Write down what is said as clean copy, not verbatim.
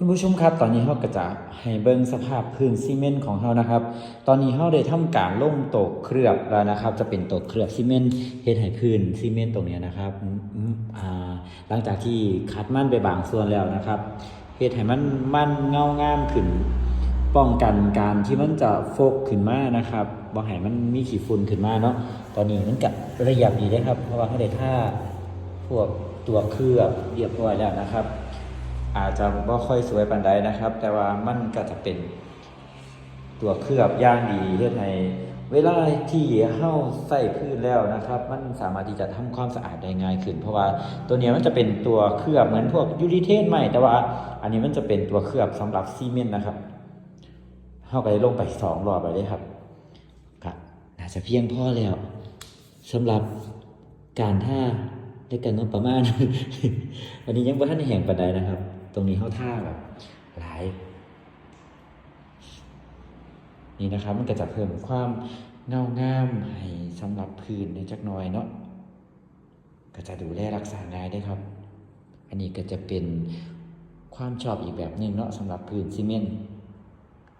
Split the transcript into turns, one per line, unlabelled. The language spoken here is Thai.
คุณผู้ชมครับตอนนี้เราก็จะให้เบิ่งสภาพพื้นซีเมนต์ของเรานะครับตอนนี้เราได้ทำการลงโต๊ะเคลือบแล้วนะครับจะเป็นโต๊ะเคลือบซีเมนต์เฮ็ดให้พื้นซีเมนต์ตรงนี้นะครับหลังจากที่คัดมันไปบางส่วนแล้วนะครับเฮ็ดให้มันเงางามขึ้นป้องกันการที่มันจะโฟกขึ้นมานะครับบ่ให้มันมีขี้ฝุ่นขึ้นมาเนาะตอนนี้มันก็ระเบียบดีเลยครับเพราะว่าเราได้ท่าพวกตัวเคลือบเรียบร้อยแล้วนะครับอาจจะไม่ค่อยสวยปานใดนะครับแต่ว่ามันก็จะเป็นตัวเคลือบอย่างดีเพื่อให้เวลาที่เฮ้าใส่พื้นแล้วนะครับมันสามารถที่จะทำความสะอาดได้ง่ายขึ้นเพราะว่าตัวนี้มันจะเป็นตัวเคลือบเหมือนพวกยูริเทนใหม่แต่ว่าอันนี้มันจะเป็นตัวเคลือบสำหรับซีเมนต์นะครับเฮ้าก็ได้ลงไป2 รอบไปเลยครับก็น่าจะเพียงพอแล้วสำหรับการท่าในการงบประมาณ อันนี้ยังบ่ทันได้แห้งปานใดนะครับตรงนี้เฮ้าท่าแบบหลายนี่นะครับมันก็จะเพิ่มความเงางามให้สำหรับพื้นในจักหน่อยเนาะก็จะดูแลรักษาง่ายได้ครับอันนี้ก็จะเป็นความชอบอีกแบบหนึ่งเนาะสำหรับพื้นซีเมนต์